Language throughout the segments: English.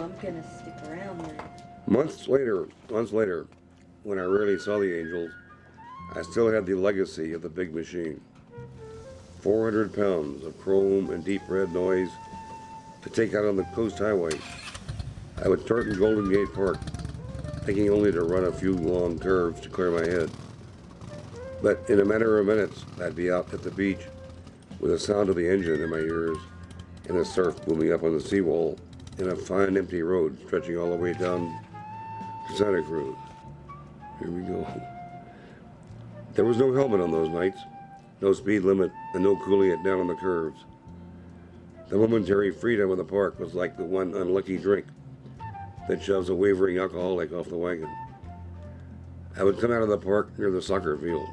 I'm gonna stick around then. Months later, when I rarely saw the angels, I still had the legacy of the big machine. 400 pounds of chrome and deep red noise to take out on the coast highway. I would start in Golden Gate Park, thinking only to run a few long curves to clear my head. But in a matter of minutes, I'd be out at the beach with the sound of the engine in my ears and the surf booming up on the seawall and a fine empty road stretching all the way down to Santa Cruz. Here we go. There was no helmet on those nights, no speed limit, and no cooling it down on the curves. The momentary freedom of the park was like the one unlucky drink that shoves a wavering alcoholic off the wagon. I would come out of the park near the soccer field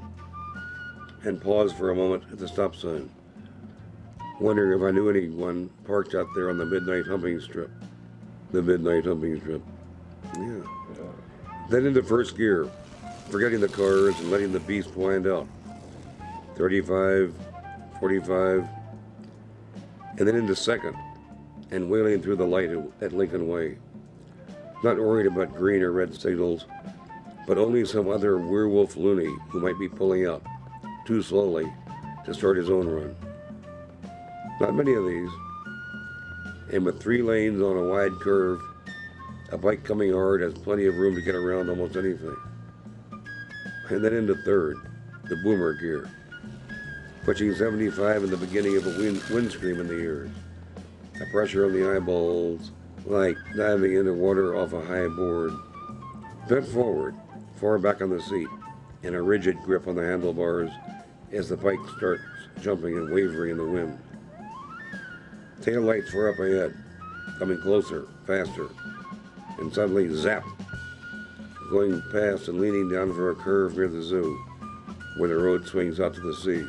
and pause for a moment at the stop sign, wondering if I knew anyone parked out there on the midnight humping strip. The midnight humping strip. Yeah. Then into first gear, forgetting the cars and letting the beast wind out. 35, 45, and then into second, and wailing through the light at Lincoln Way. Not worried about green or red signals, but only some other werewolf loony who might be pulling out too slowly to start his own run. Not many of these, and with 3 lanes on a wide curve, a bike coming hard has plenty of room to get around almost anything. And then into third, the boomer gear, pushing 75 in the beginning of a wind scream in the ears, a pressure on the eyeballs, like diving into water off a high board. Bent forward, far back on the seat, and a rigid grip on the handlebars as the bike starts jumping and wavering in the wind. Tail lights were up ahead, coming closer, faster, and suddenly zap, going past and leaning down for a curve near the zoo, where the road swings out to the sea.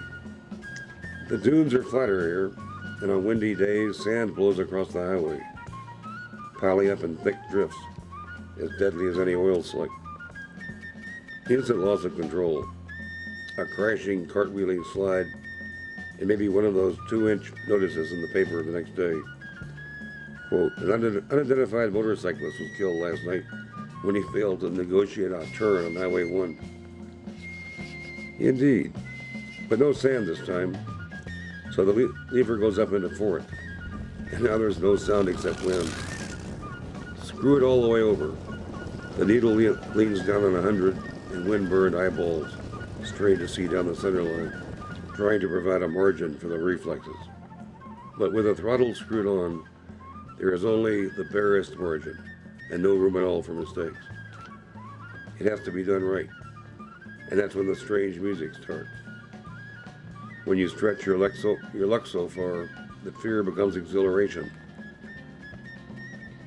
The dunes are flatter here, and on windy days, sand blows across the highway, piling up in thick drifts, as deadly as any oil slick. Instant loss of control, a crashing, cartwheeling slide, and maybe one of those 2-inch notices in the paper the next day. Quote, an unidentified motorcyclist was killed last night when he failed to negotiate a turn on Highway 1. Indeed, but no sand this time, so the lever goes up into fourth, and now there's no sound except wind. Screw it all the way over. The needle leans down on 100, and wind-burned eyeballs strain to see down the center line, trying to provide a margin for the reflexes. But with the throttle screwed on, there is only the barest margin, and no room at all for mistakes. It has to be done right, and that's when the strange music starts. When you stretch your luck so far, the fear becomes exhilaration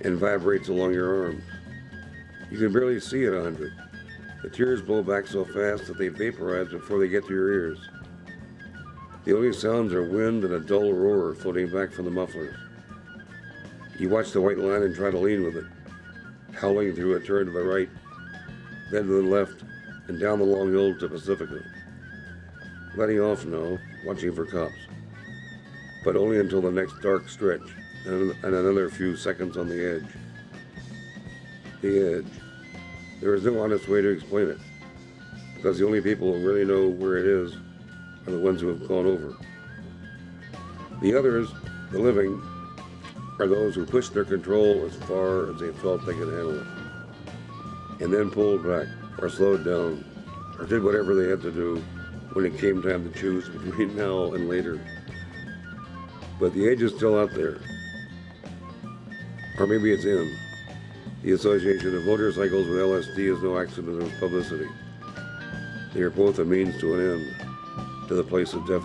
and vibrates along your arms. You can barely see at 100. The tears blow back so fast that they vaporize before they get to your ears. The only sounds are wind and a dull roar floating back from the mufflers. You watch the white line and try to lean with it, howling through a turn to the right, then to the left, and down the long hill to Pacifica. Letting off now, watching for cops. But only until the next dark stretch, and another few seconds on the edge. The edge. There is no honest way to explain it, because the only people who really know where it is are the ones who have gone over. The others, the living, are those who pushed their control as far as they felt they could handle it, and then pulled back, or slowed down, or did whatever they had to do when it came time to choose between now and later. But the edge is still out there. Or maybe it's in. The association of motorcycles with LSD is no accident of publicity. They are both a means to an end, to the place of definition.